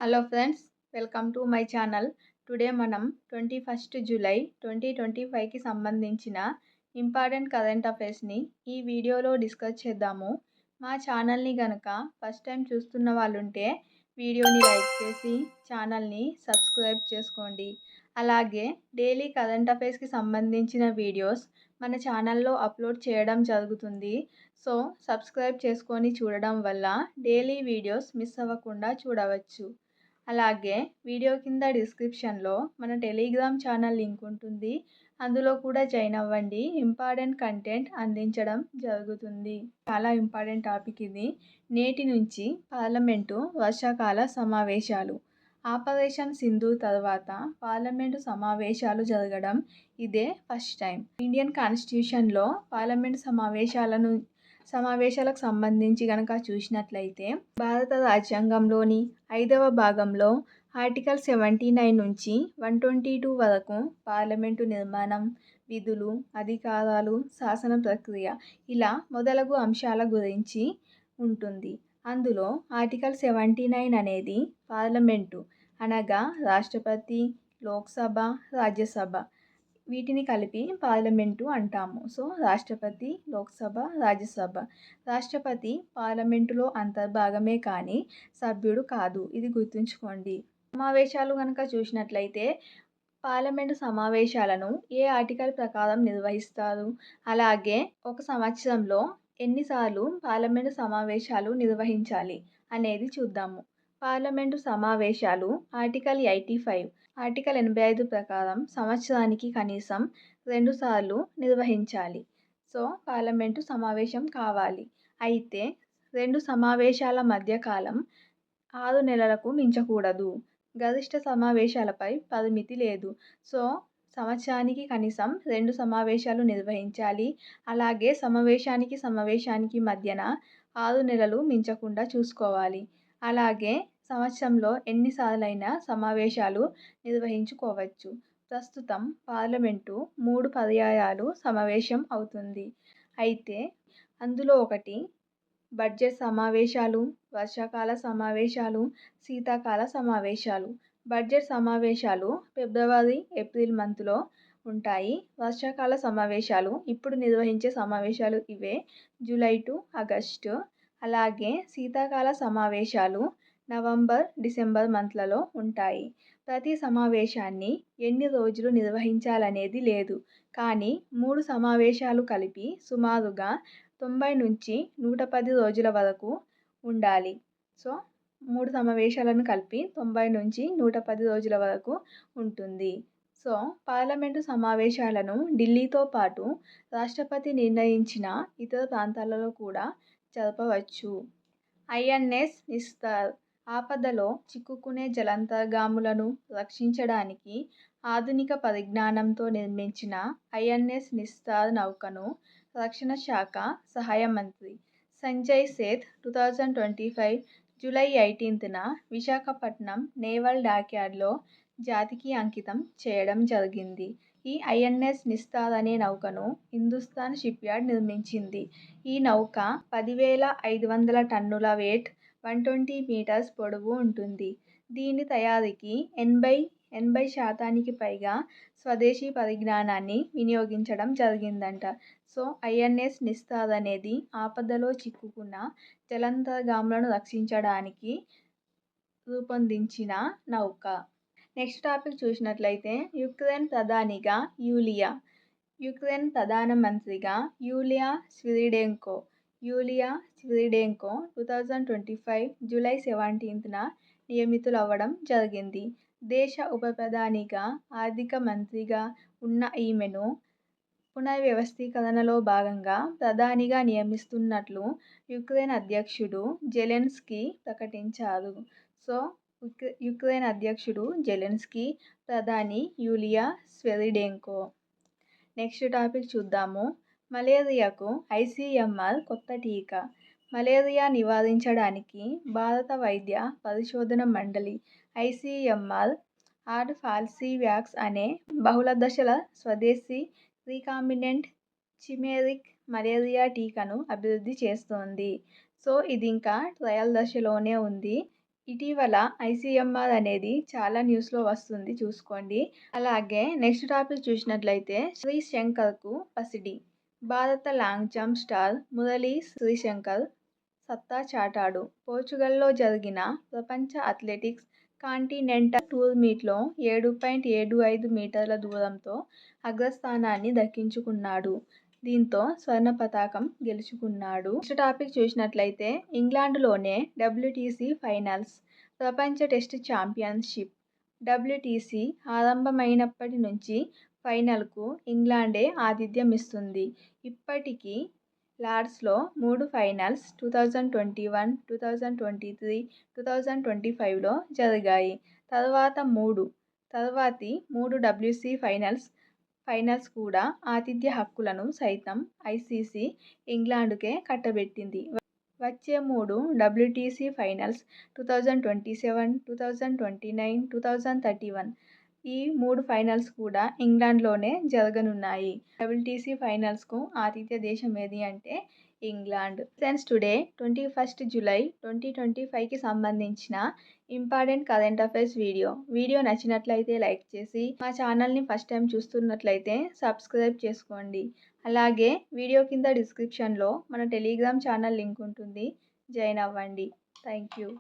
Hello friends, welcome to my channel. Today మనం 21st July 2025కి సంబంధించిన important current అఫైర్స్ని ఈ వీడియోలో డిస్కస్ చేద్దాము. మా ఛానల్ని గనక ఫస్ట్ టైం చూస్తున్న వాళ్ళుంటే వీడియోని లైక్ చేసి ఛానల్ని సబ్స్క్రైబ్ చేసుకోండి. అలాగే డైలీ కరెంట్ అఫైర్స్కి సంబంధించిన వీడియోస్ మన ఛానల్లో అప్లోడ్ చేయడం జరుగుతుంది. సో సబ్స్క్రైబ్ చేసుకొని చూడడం వల్ల డైలీ వీడియోస్ మిస్ అవ్వకుండా చూడవచ్చు. అలాగే వీడియో కింద డిస్క్రిప్షన్లో మన టెలిగ్రామ్ ఛానల్ లింక్ ఉంటుంది. అందులో కూడా జాయిన్ అవ్వండి. ఇంపార్టెంట్ కంటెంట్ అందించడం జరుగుతుంది. చాలా ఇంపార్టెంట్ టాపిక్ ఇది. నేటి నుంచి పార్లమెంటు వర్షాకాల సమావేశాలు. ఆపరేషన్ సింధూర్ తర్వాత పార్లమెంటు సమావేశాలు జరగడం ఇదే ఫస్ట్ టైం. ఇండియన్ కాన్స్టిట్యూషన్లో పార్లమెంటు సమావేశాలకు సంబంధించి గనక చూసినట్లయితే భారత రాజ్యాంగంలోని 5వ భాగంలో ఆర్టికల్ 79 నుంచి 122 వరకు పార్లమెంటు నిర్మాణం, విధులు, అధికారాలు, శాసన ప్రక్రియ ఇలా మొదలగు అంశాల గురించి ఉంటుంది. అందులో ఆర్టికల్ 79 అనేది పార్లమెంటు అనగా రాష్ట్రపతి, లోక్సభ, రాజ్యసభ వీటిని కలిపి పార్లమెంటు అంటాము. సో రాష్ట్రపతి, లోక్సభ, రాజ్యసభ. రాష్ట్రపతి పార్లమెంటులో అంతర్భాగమే కానీ సభ్యుడు కాదు. ఇది గుర్తుంచుకోండి. సమావేశాలు కనుక చూసినట్లయితే పార్లమెంటు సమావేశాలను ఏ ఆర్టికల్ ప్రకారం నిర్వహిస్తారు, అలాగే ఒక సంవత్సరంలో ఎన్నిసార్లు పార్లమెంటు సమావేశాలు నిర్వహించాలి అనేది చూద్దాము. పార్లమెంటు సమావేశాలు ఆర్టికల్ 85 ప్రకారం సంవత్సరానికి కనీసం 2 సార్లు నిర్వహించాలి. సో పార్లమెంటు సమావేశం కావాలి. అయితే 2 సమావేశాల మధ్య కాలం 6 నెలలకు మించకూడదు. గరిష్ట సమావేశాలపై పరిమితి లేదు. సో సంవత్సరానికి కనీసం 2 సమావేశాలు నిర్వహించాలి. అలాగే సమావేశానికి మధ్యన 6 నెలలు మించకుండా చూసుకోవాలి. అలాగే సంవత్సరంలో ఎన్నిసార్లైనా సమావేశాలు నిర్వహించుకోవచ్చు. ప్రస్తుతం పార్లమెంటు 3 పర్యాయాలు సమావేశం అవుతుంది. అయితే అందులో ఒకటి బడ్జెట్ సమావేశాలు, వర్షాకాల సమావేశాలు, శీతాకాల సమావేశాలు. బడ్జెట్ సమావేశాలు ఫిబ్రవరి, ఏప్రిల్ మంత్లో ఉంటాయి. వర్షాకాల సమావేశాలు ఇప్పుడు నిర్వహించే సమావేశాలు ఇవే, జూలై టు ఆగస్టు. అలాగే శీతాకాల సమావేశాలు నవంబర్, డిసెంబర్ మంత్లలో ఉంటాయి. ప్రతి సమావేశాన్ని ఎన్ని రోజులు నిర్వహించాలనేది లేదు, కానీ 3 సమావేశాలు కలిపి సుమారుగా 90 నుంచి 110 రోజుల వరకు ఉండాలి. సో 3 సమావేశాలను కలిపి 90 నుంచి 110 రోజుల వరకు ఉంటుంది. సో పార్లమెంటు సమావేశాలను ఢిల్లీతో పాటు రాష్ట్రపతి నిర్ణయించిన ఇతర ప్రాంతాలలో కూడా జరపవచ్చు. ఐఎన్ఎస్ నిస్తార్. ఆపదలో చిక్కుకునే జలాంతర్గాములను రక్షించడానికి ఆధునిక పరిజ్ఞానంతో నిర్మించిన ఐఎన్ఎస్ నిస్తార్ నౌకను రక్షణ శాఖ సహాయ మంత్రి సంజయ్ సేథ్ 2025 జూలై 18న విశాఖపట్నం నేవల్ డాక్యార్డ్లో జాతికి అంకితం చేయడం జరిగింది. ఈ ఐఎన్ఎస్ నిస్తార్ అనే నౌకను హిందుస్థాన్ షిప్యార్డ్ నిర్మించింది. ఈ నౌక 10,500 టన్నుల వెయిట్, 120 మీటర్స్ పొడవు ఉంటుంది. దీని తయారీకి 80% పైగా స్వదేశీ పరిజ్ఞానాన్ని వినియోగించడం జరిగిందంట. సో ఐఎన్ఎస్ నిస్తార్ అనేది ఆపదలో చిక్కుకున్న జలాంతర్గాములను రక్షించడానికి రూపొందించిన నౌక. నెక్స్ట్ టాపిక్ చూసినట్లయితే యుక్రెయిన్ ప్రధానిగా యూలియా. యుక్రెయిన్ ప్రధానమంత్రిగా యూలియా స్విరిడెంకో 2025 జూలై 17న నియమితులవ్వడం జరిగింది. దేశ ఉప ప్రధానిగా, ఆర్థిక మంత్రిగా ఉన్న ఈమెను పునర్వ్యవస్థీకరణలో భాగంగా ప్రధానిగా నియమిస్తున్నట్లు యుక్రెయిన్ అధ్యక్షుడు జెలెన్స్కీ ప్రకటించారు. సో యుక్రెయిన్ అధ్యక్షుడు జెలెన్స్కీ, ప్రధాని యూలియా స్విరిడెంకో. నెక్స్ట్ టాపిక్ చూద్దాము. మలేరియాకు ఐసీఎంఆర్ కొత్త టీకా. మలేరియా నివారించడానికి భారత వైద్య పరిశోధన మండలి ఐసీఎంఆర్ ఆర్ఫాల్సివ్యాక్స్ అనే బహుళదశల స్వదేశీ రీకాంబినెంట్ చిమెరిక్ మలేరియా టీకాను అభివృద్ధి చేస్తోంది. సో ఇది ఇంకా ట్రయల్ దశలోనే ఉంది. ఇటీవల ఐసీఎంఆర్ అనేది చాలా న్యూస్లో వస్తుంది, చూసుకోండి. అలాగే నెక్స్ట్ టాపిక్ చూసినట్లయితే శ్రీశంకర్కు పసిడి. భారత long jump star Murali Sreeshankar సత్తా చాటాడు. పోర్చుగల్లో జరిగిన ప్రపంచ అథ్లెటిక్స్ కాంటినెంటల్ టూర్ మీట్లో 7.75 మీటర్ల దూరంతో అగ్రస్థానాన్ని దక్కించుకున్నాడు. దీంతో స్వర్ణ పతాకం గెలుచుకున్నాడు. నెక్స్ట్ టాపిక్ చూసినట్లయితే ఇంగ్లాండ్లోనే WTC ఫైనల్స్. ప్రపంచ టెస్ట్ ఛాంపియన్షిప్ WTC ఆరంభమైనప్పటి నుంచి ఫైనల్కు ఇంగ్లాండే ఆతిథ్యం ఇస్తుంది. ఇప్పటికీ లార్డ్స్లో 3 ఫైనల్స్ 2021, 2023, 2025లో జరిగాయి. తర్వాతి మూడు WTC ఫైనల్స్ కూడా ఆతిథ్య హక్కులను సైతం ఐసీసీ ఇంగ్లాండ్కే కట్టబెట్టింది. వచ్చే 3 WTC ఫైనల్స్ 2027, 2029, 2031 ఈ 3 ఫైనల్స్ కూడా ఇంగ్లాండ్లోనే జరగనున్నాయి. WTC ఫైనల్స్కు ఆతిథ్య దేశం ఏది అంటే ఇంగ్లాండ్. ఫ్రెండ్స్, టుడే 21 జూలై 2025కి సంబంధించిన ఇంపార్టెంట్ కరెంట్ అఫైర్స్ వీడియో నచ్చినట్లయితే లైక్ చేసి, మా ఛానల్ని ఫస్ట్ టైం చూస్తున్నట్లయితే సబ్స్క్రైబ్ చేసుకోండి. అలాగే వీడియో కింద డిస్క్రిప్షన్లో మన టెలిగ్రామ్ ఛానల్ లింక్ ఉంటుంది, జాయిన్ అవ్వండి. Thank you.